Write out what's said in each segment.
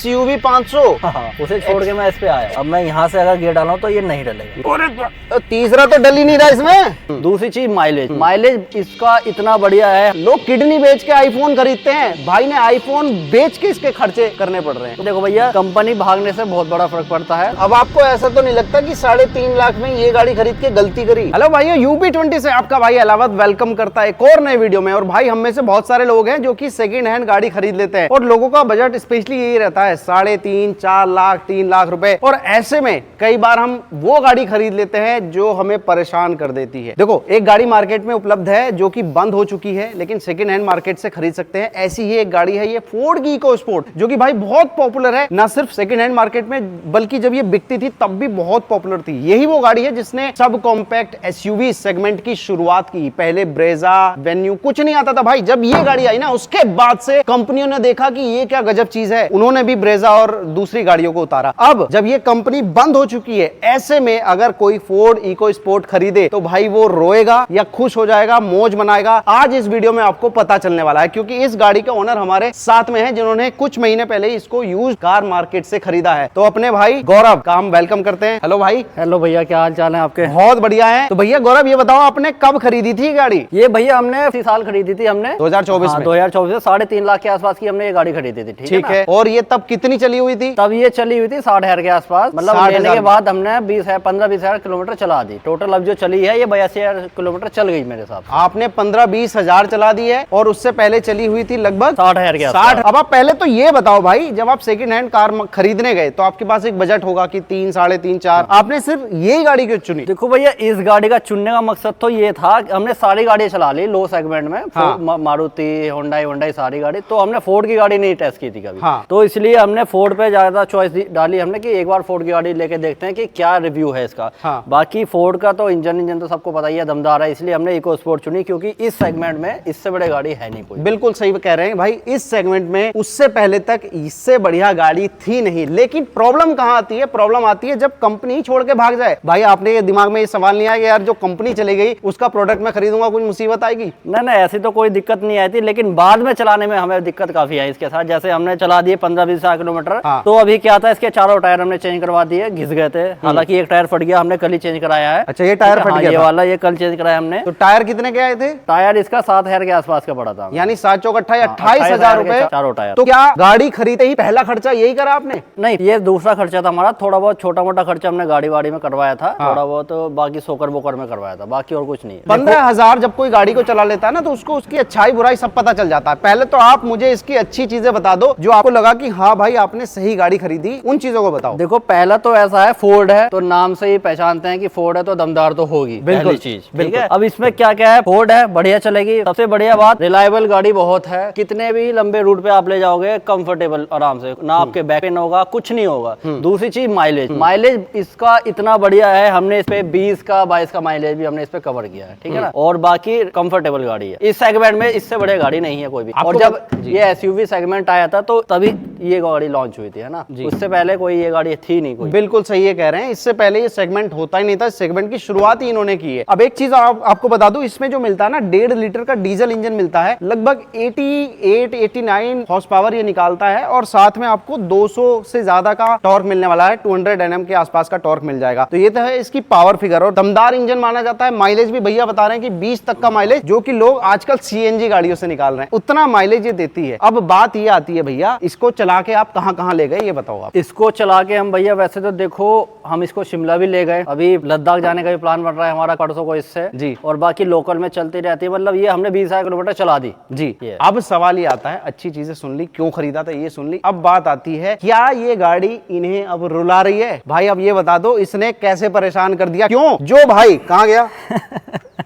SUV 500। उसे छोड़ के मैं इस पे आया। अब मैं यहाँ से अगर गियर डाला तो ये नहीं डलेगी। तो तीसरा तो डल ही नहीं रहा इसमें। दूसरी चीज माइलेज इसका इतना बढ़िया है। लोग किडनी बेच के आईफोन खरीदते हैं, भाई ने आईफोन बेच के इसके खर्चे करने पड़ रहे हैं। देखो भैया, कंपनी भागने से बहुत बड़ा फर्क पड़ता है। अब आपको ऐसा तो नहीं लगता कि 3.5 लाख में ये गाड़ी खरीद के गलती करी? हेलो भाइयों, UB20 से आपका भाई अलावत वेलकम करता है एक और नए वीडियो में। और भाई हम में से बहुत सारे लोग हैं जो कि सेकंड हैंड गाड़ी खरीद लेते हैं और लोगों का बजट स्पेशली यही रहता है 3.5 4 लाख 3 लाख रुपए। और ऐसे में कई बार हम वो गाड़ी खरीद लेते हैं जो हमें परेशान कर देती है। देखो, एक गाड़ी मार्केट में उपलब्ध है जो कि बंद हो चुकी है, लेकिन सेकंड हैंड मार्केट से खरीद सकते हैं। ऐसी ही एक गाड़ी है ये फोर्ड की इकोस्पोर्ट, जो कि भाई बहुत पॉपुलर है, ना सिर्फ सेकंड हैंड मार्केट में बल्कि जब ये बिकती थी तब भी बहुत पॉपुलर थी। यही वो गाड़ी है जिसने सब कॉम्पैक्ट SUV सेगमेंट की शुरुआत की। पहले ब्रेजा, वेन्यू कुछ नहीं आता था भाई। जब ये गाड़ी आई ना, उसके बाद से कंपनियों ने देखा कि ये क्या गजब चीज है, उन्होंने भी ब्रेजा और दूसरी गाड़ियों को उतारा। अब जब ये कंपनी बंद हो चुकी है, ऐसे में अगर कोई फोर्ड इकोस्पोर्ट खरीदे तो भाई वो रोएगा या खुश हो जाएगा, मौज मनाएगा, आज इस वीडियो में आपको पता चलने वाला है। क्योंकि इस गाड़ी के ओनर हमारे साथ में हैं, जिन्होंने कुछ महीने पहले इसको यूज्ड कार मार्केट से खरीदा है। तो अपने भाई गौरव का हम वेलकम करते हैं। हेलो भाई। हेलो भैया, क्या हाल चाल है आपके? बहुत बढ़िया है। तो भैया गौरव, ये बताओ आपने कब खरीदी थी गाड़ी? ये भैया हमने इसी साल खरीदी थी। हमने 2024 में। 2024 में 3.5 लाख के आसपास की हमने ये गाड़ी खरीदी थी। ठीक है। और ये तब कितनी चली हुई थी? तब ये चली हुई थी 60,000 के आसपास। मतलब लेने के बाद हमने 15-20 हजार किलोमीटर चला दी। टोटल अब जो चली है ये 82,000 किलोमीटर चल गई मेरे साथ। आपने 15-20 हजार चला दी है और उससे पहले चली हुई थी लगभग 60,000 के आसपास। 60। अब आप पहले तो ये बताओ भाई, जब आप सेकंड हैंड कार खरीदने गए तो आपके पास एक बजट होगा कि 3, 3.5, 4। आपने सिर्फ यही गाड़ी क्यों चुनी? देखो भैया, इस गाड़ी का चुनने का मकसद तो ये था, हमने सारी गाड़ियां चला ली लो सेगमेंट में। हाँ। मारुति, होंडाई सारी गाड़ी। तो हमने फोर्ड की गाड़ी नहीं टेस्ट की थी कभी। हाँ। तो इसलिए हमने फोर्ड पे ज्यादा चॉइस डाली हमने कि एक बार फोर्ड की गाड़ी लेके देखते हैं कि क्या रिव्यू है इसका। हाँ। बाकी फोर्ड का तो इंजन तो सबको पता ही है, दमदार है। इसलिए हमने इकोस्पोर्ट चुनी, क्योंकि इस सेगमेंट में इससे बड़े गाड़ी है नहीं कोई। बिल्कुल सही कह रहे हैं भाई। इस सेगमेंट में उससे पहले तक इससे बढ़िया गाड़ी थी नहीं। लेकिन प्रॉब्लम कहां आती है? प्रॉब्लम आती है जब कंपनी छोड़ के भाग जाए। भाई आपने ये दिमाग में ये सवाल नहीं आया कि यार जो कंपनी चली गई उसका प्रोडक्ट मैं खरीदूंगा, कुछ मुसीबत आएगी? नहीं, ऐसी तो कोई दिक्कत नहीं आई थी, लेकिन बाद में चलाने में हमें दिक्कत काफी आई इसके साथ। जैसे हमने चला दिए 15-20 हजार किलोमीटर। हाँ। तो अभी क्या था, इसके चारों टायर हमने चेंज करवा दिए, घिस गए थे। हालांकि एक टायर फट गया, हमने कल ही चेंज कराया है। अच्छा, ये टायर फट गया ये था? वाला ये कल चेंज कराया हमने। तो टायर कितने के आए थे? टायर इसका 7,000 के आसपास का पड़ा था। यानी 7 चौक 28 हजार रुपए चारों टायर। तो क्या गाड़ी खरीदते ही पहला खर्चा यही करा आपने? नहीं, ये दूसरा खर्चा था हमारा। थोड़ा बहुत छोटा मोटा खर्चा हमने गाड़ी वाड़ी में करवाया था। हाँ। थोड़ा बहुत बाकी सोकर बोकर में करवाया था, बाकी और कुछ नहीं है। 15,000 जब कोई गाड़ी को चला लेता है ना, तो उसको उसकी अच्छाई बुराई सब पता चल जाता है। पहले तो आप मुझे इसकी अच्छी चीजें बता दो, जो आपको लगा कि हाँ भाई आपने सही गाड़ी खरीदी, उन चीजों को बताओ। देखो, पहला तो ऐसा है, फोर्ड है तो नाम से ही पहचानते हैं कि फोर्ड है तो दमदार तो होगी। बिल्कुल चीज ठीक बिल्कुल। है। अब इसमें क्या क्या है, फोर्ड है, बढ़िया चलेगी। सबसे बढ़िया बात, रिलायबल गाड़ी बहुत है। कितने भी लंबे रूट पे आप ले जाओगे कंफर्टेबल आराम से, ना आपके बैक पेन होगा, कुछ नहीं होगा। दूसरी चीज माइलेज इसका इतना बढ़िया है। हमने इस पे 20 का 22 का माइलेज भी हमने इस पे कवर किया है, ठीक है ना। और बाकी कंफर्टेबल गाड़ी है इस सेगमेंट में, इससे बढ़िया गाड़ी नहीं है कोई भी। और जब ये SUV सेगमेंट आया था तो तभी ये गाड़ी लॉन्च हुई थी, है ना। उससे पहले कोई ये गाड़ी थी नहीं कोई। बिल्कुल सही है कह रहे हैं। इससे पहले ये सेगमेंट होता ही नहीं था। सेगमेंट की शुरुआत ही इन्होंने की है। अब एक चीज आपको बता दूं, इसमें जो मिलता है ना, 1.5 लीटर का डीजल इंजन मिलता है। लगभग 88-89 हॉर्स पावर ये निकालता है और साथ में आपको 200 से ज्यादा का टॉर्क मिलने वाला है। 200 Nm के आसपास का टॉर्क मिल जाएगा। तो ये तो है इसकी पावर फिगर। और दमदार इंजन माना जाता है। माइलेज भी भैया बता रहे हैं कि 20 तक का माइलेज, जो कि लोग आजकल CNG गाड़ियों से निकाल रहे हैं, उतना माइलेज ये देती है। अब बात ये आती है भैया, इसको चला के आप कहां कहां ले गए, ये बताओ आप। इसको चला के हम भैया, वैसे तो देखो, हम इसको शिमला भी ले गए। अभी लद्दाख जाने का भी प्लान बन रहा है हमारा परसों को इससे जी। और बाकी लोकल में चलती रहती है। मतलब ये हमने 20,000 किलोमीटर चला दी जी। अब सवाल ये आता है, अच्छी चीजें सुन ली, क्यों खरीदा था ये सुन ली। अब बात आती है, क्या ये गाड़ी इन्हें अब रुला रही है? भाई अब ये बता दो, इसने कैसे परेशान कर दिया? क्यों? जो भाई कहां गया?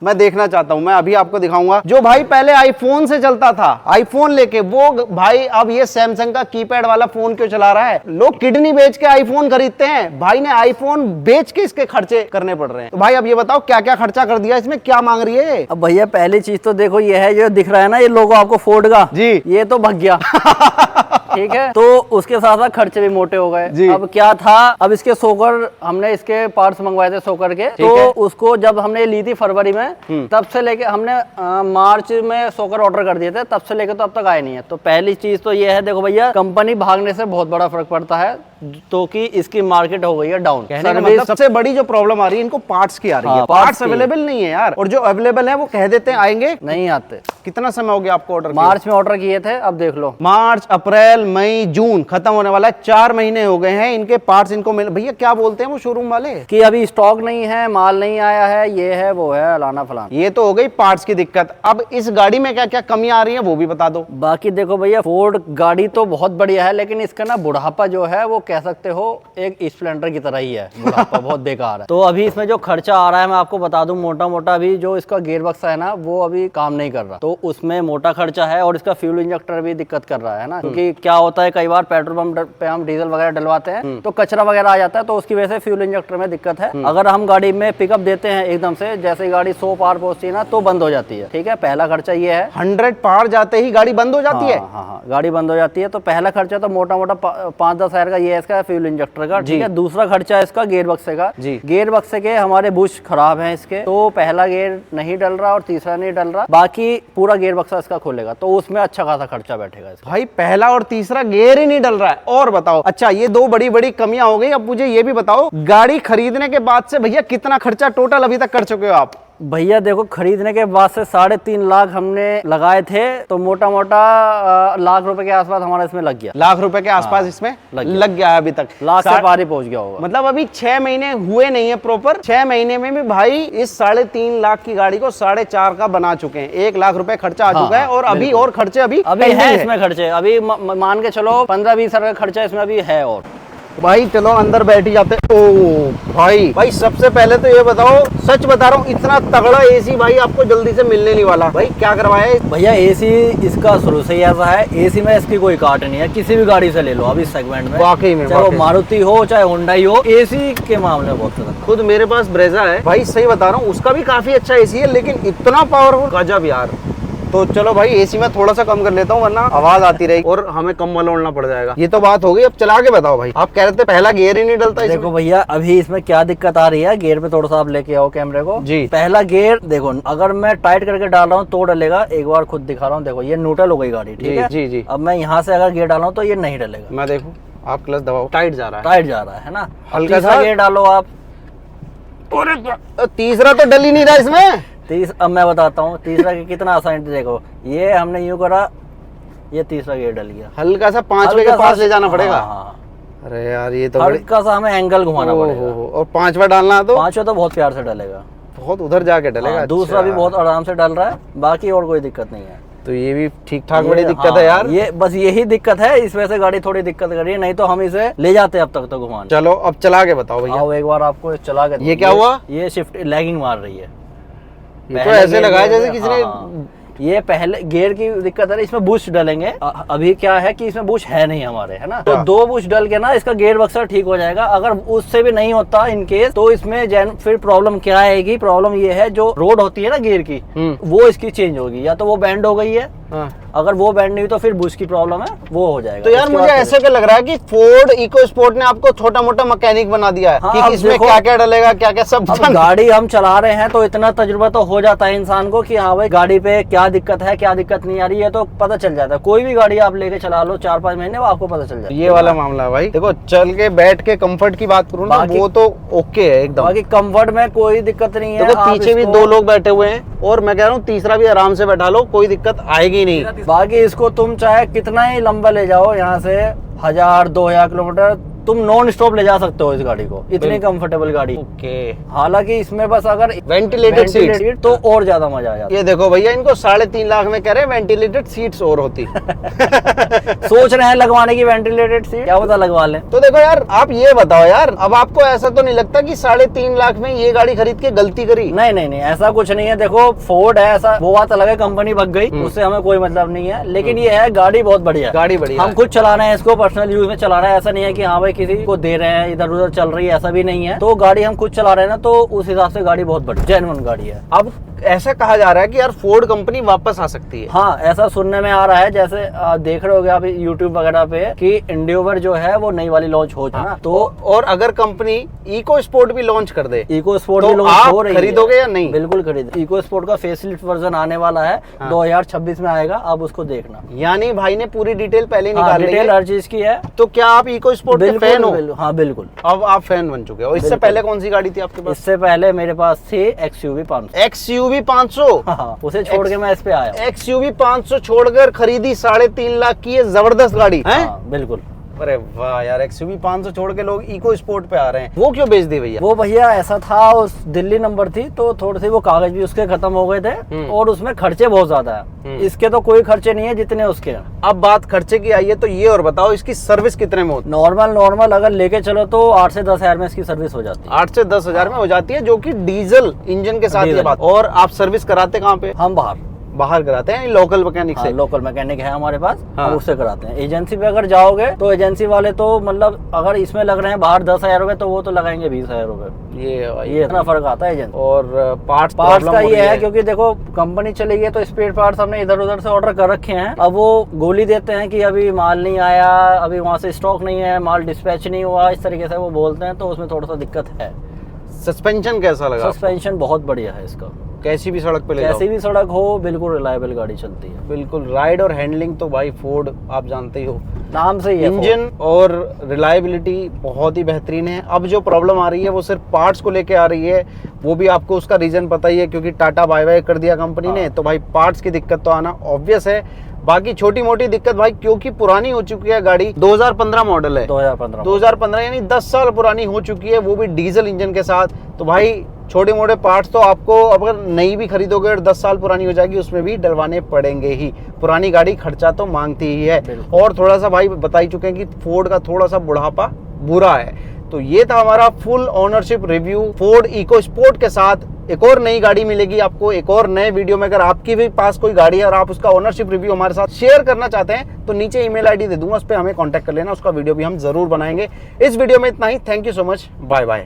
मैं देखना चाहता हूं, मैं अभी आपको दिखाऊंगा। जो भाई पहले आईफोन से चलता था, आईफोन लेके, वो भाई अब ये सैमसंग का कीपैड वाला फोन क्यों चला रहा है? लोग किडनी बेच के आईफोन खरीदते हैं, भाई ने आईफोन बेच के इसके खर्चे करने पड़ रहे हैं। तो भाई अब ये बताओ, क्या क्या खर्चा कर दिया इसमें, क्या मांग रही है? अब भैया पहली चीज तो देखो, ये है जो दिख रहा है ना, ये लोगो आपको फोर्ड का जी, ये तो भग गया। ठीक है, तो उसके साथ साथ खर्चे भी मोटे हो गए। अब क्या था, अब इसके सोकर हमने इसके पार्ट्स मंगवाए थे सोकर के, तो उसको जब हमने ली थी फरवरी में, तब से लेके हमने मार्च में सोकर ऑर्डर कर दिए थे, तब से लेके तो अब तक आए नहीं है। तो पहली चीज तो ये है, देखो भैया कंपनी भागने से बहुत बड़ा फर्क पड़ता है, तो कि इसकी मार्केट हो गई है डाउन। कहने का मतलब सबसे बड़ी जो प्रॉब्लम आ रही है इनको पार्ट्स की आ रही है। पार्ट्स अवेलेबल नहीं है यार, और जो अवेलेबल है वो कह देते हैं आएंगे, नहीं आते। कितना समय हो गया आपको ऑर्डर? मार्च में ऑर्डर किए थे, अब देख लो मार्च, अप्रैल, मई, जून खत्म होने वाला है, 4 महीने हो गए हैं इनके पार्ट्स इनको मिल। भैया क्या बोलते हैं वो शोरूम वाले कि अभी स्टॉक नहीं है, माल नहीं आया है, ये है वो है, अलाना फलाना। ये तो हो गई पार्ट्स की दिक्कत। अब इस गाड़ी में क्या क्या कमियां आ रही है वो भी बता दो। बाकी देखो भैया, फोर्ड गाड़ी तो बहुत बढ़िया है, लेकिन इसका ना बुढ़ापा जो है वो कह सकते हो एक स्प्लेंडर की तरह ही है, बुढ़ापा बहुत बेकार है। तो अभी इसमें जो खर्चा आ रहा है मैं आपको बता दूं, मोटा मोटा भी जो इसका गियर बक्सा है ना वो अभी काम नहीं कर रहा, तो उसमें मोटा खर्चा है। और इसका फ्यूल इंजेक्टर भी दिक्कत कर रहा है ना, क्योंकि क्या होता है कई बार पेट्रोल पंप पे हम डीजल वगैरह डलवाते हैं तो कचरा वगैरह आ जाता है, तो उसकी वजह से फ्यूल इंजेक्टर में दिक्कत है। अगर हम गाड़ी में पिकअप देते हैं एकदम से, जैसे गाड़ी 100 पार पहुंचती है ना तो बंद हो जाती है। ठीक है, पहला खर्चा ये है। 100 पार जाते ही गाड़ी बंद हो जाती है? हाँ, गाड़ी बंद हो जाती है। तो पहला खर्चा तो मोटा मोटा 5-10 हज़ार का ये है इसका फ्यूल इंजेक्टर का। ठीक है, दूसरा खर्चा है इसका गियर बक्से का। गियर बक्से के हमारे बुश खराब हैं इसके, तो पहला गियर नहीं डल रहा और तीसरा नहीं डल रहा, बाकी पूरा गियर बक्सा इसका खुलेगा, तो उसमें अच्छा खासा खर्चा बैठेगा इसका। भाई पहला और तीसरा गियर ही नहीं डल रहा है। और बताओ, अच्छा ये दो बड़ी बड़ी कमियां हो गई, अब मुझे ये भी बताओ गाड़ी खरीदने के बाद से भैया कितना खर्चा टोटल अभी तक कर चुके हो आप? भैया देखो, खरीदने के बाद से 3.5 लाख हमने लगाए थे, तो मोटा मोटा लाख रुपए के आसपास हमारा इसमें लग गया। लाख रुपए के आसपास इसमें लग गया है अभी तक? लाख से पार ही पहुंच गया होगा। मतलब अभी 6 महीने हुए नहीं है प्रॉपर, 6 महीने में भी भाई इस 3.5 लाख की गाड़ी को 4.5 का बना चुके हैं। 1 लाख रुपए खर्चा आ चुका है, और अभी और खर्चे अभी है इसमें खर्चे, अभी मान के चलो 15-20 हज़ार का खर्चा इसमें अभी है। और भाई चलो अंदर बैठ ही जाते। ओ भाई सबसे पहले तो ये बताओ, सच बता रहा हूँ इतना तगड़ा एसी भाई आपको जल्दी से मिलने नहीं वाला। भाई क्या करवाया है? भैया एसी इसका शुरू से ही ऐसा है, एसी में इसकी कोई काट नहीं है, किसी भी गाड़ी से ले लो अब इस सेगमेंट में, वाकई में, चाहे वो मारुति हो चाहे हुंडई हो, एसी के मामले में बहुत ज्यादा। खुद मेरे पास ब्रेजा है भाई, सही बता रहा हूँ, उसका भी काफी अच्छा एसी है, लेकिन इतना पावरफुल गजब यार। तो चलो भाई एसी में थोड़ा सा कम कर लेता हूँ, वरना आवाज आती रहेगी और हमें कम्बल ओढ़ना पड़ जाएगा। ये तो बात हो गई, अब चला के बताओ भाई। आप कह रहे थे पहला गियर ही नहीं डलता। देखो भैया, अभी इसमें क्या दिक्कत आ रही है, गियर पे थोड़ा सा आप लेके आओ कैमरे को जी। पहला गियर देखो, अगर मैं टाइट करके डाल रहा हूँ तो डलेगा, एक बार खुद दिखा रहा हूँ, देखो ये न्यूट्रल हो गई गाड़ी। ठीक है जी जी। अब मैं यहाँ से अगर गियर डाला हूँ तो ये नहीं डलेगा। मैं देखूँ, आप क्लच दबाओ, टाइट जा रहा है, टाइट जा रहा है ना। हल्का सा गियर डालो आप, तीसरा तो डल ही नहीं रहा इसमें। अब मैं बताता हूँ तीसरा की कितना आसान। देखो ये हमने यूं करा, ये तीसरा गियर डल गया। हल्का सा 5वें के पास ले जाना पड़ेगा। अरे यार ये तो हल्का सा हमें एंगल घुमाना पड़ेगा, और 5वां डालना है तो 5वां तो बहुत प्यार से डलेगा, बहुत उधर जाके डलेगा। दूसरा भी बहुत आराम से डल रहा है, बाकी और कोई दिक्कत नहीं है। तो ये भी ठीक ठाक बड़ी दिक्कत है यार। ये बस यही दिक्कत है, इस वजह से गाड़ी थोड़ी दिक्कत कर रही है, नहीं तो हम इसे ले जाते अब तक तो घुमाने। चलो अब चला के बताओ भैया। आओ एक बार आपको चला के। ये क्या हुआ? ये शिफ्ट लैगिंग मार रही है, ये तो ऐसे लगा जैसे किसी ने। ये पहले गियर की दिक्कत है, इसमें बुश डलेंगे। अभी क्या है कि इसमें बुश है नहीं हमारे, है ना, तो 2 बुश डल के ना इसका गियर बक्सा ठीक हो जाएगा। अगर उससे भी नहीं होता इन केस, तो इसमें फिर प्रॉब्लम क्या आएगी? प्रॉब्लम ये है, जो रोड होती है ना गियर की, वो इसकी चेंज होगी, या तो वो बैंड हो गई है, अगर वो बैंड नहीं हुई तो फिर बुश की प्रॉब्लम है, वो हो जाएगा। तो यार मुझे ऐसे क्या लग रहा है कि फोर्ड इको स्पोर्ट ने आपको छोटा मोटा मैकेनिक बना दिया है। कि इसमें क्या क्या डलेगा, क्या क्या सब। गाड़ी हम चला रहे हैं तो इतना तजुर्बा तो हो जाता है इंसान को कि हाँ भाई गाड़ी पे क्या दिक्कत है, क्या दिक्कत नहीं आ रही है, तो पता चल जाता है। कोई भी गाड़ी आप लेके चला लो 4-5 महीने, वो आपको पता चल जाता है। ये वाला मामला है भाई। देखो चल के बैठ के कंफर्ट की बात करूँ ना, वो तो ओके है एकदम। बाकी कंफर्ट में कोई दिक्कत नहीं है। देखो पीछे भी 2 लोग बैठे हुए हैं, और मैं कह रहा हूँ तीसरा भी आराम से बैठा लो, कोई दिक्कत आएगी नहीं। बाकी इसको तुम चाहे कितना ही लंबा ले जाओ, यहाँ से 1000-2000 किलोमीटर तुम नॉन स्टॉप ले जा सकते हो इस गाड़ी को, इतनी कंफर्टेबल गाड़ी। ओके। हालांकि इसमें बस अगर वेंटिलेटेड सीट तो और ज्यादा मजा आ जाता। ये देखो भैया, इनको 3.5 लाख में कह रहे हैं वेंटिलेटेड सीट्स और होती। सोच रहे हैं लगवाने की वेंटिलेटेड सीट, क्या पता लगवा लें। तो देखो यार, आप ये बताओ यार, अब आपको ऐसा तो नहीं लगता कि 3.5 लाख में ये गाड़ी खरीद के गलती करी? नहीं, ऐसा कुछ नहीं है। देखो फोर्ड है, ऐसा वो बात अलग है, कंपनी भग गई, उससे हमें कोई मतलब नहीं है, लेकिन ये है गाड़ी बहुत बढ़िया, गाड़ी बढ़िया। हम खुद चला रहे हैं इसको, पर्सनल यूज में चला रहे हैं। ऐसा नहीं है कि हाँ भाई किसी को दे रहे हैं, इधर उधर चल रही है, ऐसा भी नहीं है। तो गाड़ी हम खुद चला रहे हैं ना, तो उस हिसाब से गाड़ी बहुत बढ़िया जेन्युइन गाड़ी है। अब ऐसा कहा जा रहा है कि यार फोर्ड कंपनी वापस आ सकती है। हाँ, ऐसा सुनने में आ रहा है, जैसे देख रहे होगे आप यूट्यूब वगैरह पे कि एंडेवर जो है वो नई वाली लॉन्च हो जाए ना, तो और अगर कंपनी इको स्पोर्ट भी लॉन्च कर दे, इको स्पोर्ट तो भी लॉन्च हो रही है, खरीदोगे या नहीं? बिल्कुल खरीद। इको स्पोर्ट का फेसलिफ्ट वर्जन आने वाला है, 2026 में आएगा, अब उसको देखना। यानी भाई ने पूरी डिटेल पहले हाँ, निकाल ली डिटेल है। हर चीज की है। तो क्या आप इको स्पोर्ट के फैन हो? हाँ बिल्कुल। अब आप फैन बन चुके हो। इससे पहले कौन सी गाड़ी थी आपके पास? इससे पहले मेरे पास थी XUV 500। XUV 500। हाँ, उसे छोड़ के मैं इस पे आया। XUV 500 छोड़कर खरीदी 3.5 लाख की ये जबरदस्त गाड़ी है। हाँ, बिल्कुल। अरे वाह यार, XUV 500 छोड़ के लोग इको स्पोर्ट पे आ रहे हैं। वो क्यों बेच दी भैया? वो भैया ऐसा था, उस दिल्ली नंबर थी तो थोड़े से वो कागज भी उसके खत्म हो गए थे और उसमें खर्चे बहुत ज्यादा है। इसके तो कोई खर्चे नहीं है जितने उसके हैं। अब बात खर्चे की आई है तो ये और बताओ, इसकी सर्विस कितने में होती है? नॉर्मल अगर लेके चलो तो 8 से 10 हजार में इसकी सर्विस हो जाती है। 8 से 10 हजार में हो जाती है, जो कि डीजल इंजन के साथ ये बात। और आप सर्विस कराते कहाँ पे? हम बाहर कराते हैं, लोकल मैकेनिक से? लोकल मैकेनिक है हमारे पास, हाँ। हम उससे कराते हैं। एजेंसी पे अगर जाओगे तो एजेंसी वाले तो मतलब अगर इसमें लग रहे हैं बाहर 10,000 रुपए तो वो तो लगाएंगे 20,000 रुपए। ये इतना फर्क आता है एजेंसी। और पार्ट्स का ये है, क्योंकि देखो कंपनी चली गई तो स्पेयर पार्ट्स हमने इधर उधर से ऑर्डर कर रखे हैं। अब वो गोली देते हैं कि अभी माल नहीं आया, अभी वहाँ से स्टॉक नहीं है, माल डिस्पैच नहीं हुआ, इस तरीके से वो बोलते हैं, तो उसमें थोड़ा सा दिक्कत है। सस्पेंशन कैसा लगा? सस्पेंशन बहुत बढ़िया है इसका, कैसी भी सड़क पे ले जाओ, कैसी भी सड़क हो, बिल्कुल रिलायबल गाड़ी चलती है। बिल्कुल। राइड और हैंडलिंग तो भाई फोर्ड आप जानते ही हो, नाम से ही है। इंजन और रिलायबिलिटी बहुत ही बेहतरीन है। अब जो प्रॉब्लम आ रही है वो सिर्फ पार्ट्स को लेके आ रही है, वो भी आपको उसका रीजन पता ही है, क्योंकि टाटा बाय बाय कर दिया कंपनी ने, तो भाई पार्ट्स की दिक्कत तो आना ऑब्वियस है। बाकी छोटी मोटी दिक्कत भाई, क्योंकि पुरानी हो चुकी है गाड़ी, 2015 मॉडल है, 2015 यानी 10 साल पुरानी हो चुकी है, वो भी डीजल इंजन के साथ। तो भाई छोटे मोटे पार्ट्स तो आपको अगर नई भी खरीदोगे और 10 साल पुरानी हो जाएगी उसमें भी डलवाने पड़ेंगे ही। पुरानी गाड़ी खर्चा तो मांगती ही है। और थोड़ा सा भाई बता ही चुके हैं कि फोर्ड का थोड़ा सा बुढ़ापा बुरा है। तो ये था हमारा full ownership review Ford EcoSport के साथ। एक और नई गाड़ी मिलेगी आपको एक और नए वीडियो में। अगर आपकी भी पास कोई गाड़ी है और आप उसका ओनरशिप रिव्यू हमारे साथ शेयर करना चाहते हैं तो नीचे ईमेल आईडी दे दूंगा, उस पर हमें कांटेक्ट कर लेना, उसका वीडियो भी हम जरूर बनाएंगे। इस वीडियो में इतना ही। Thank you so much, bye bye.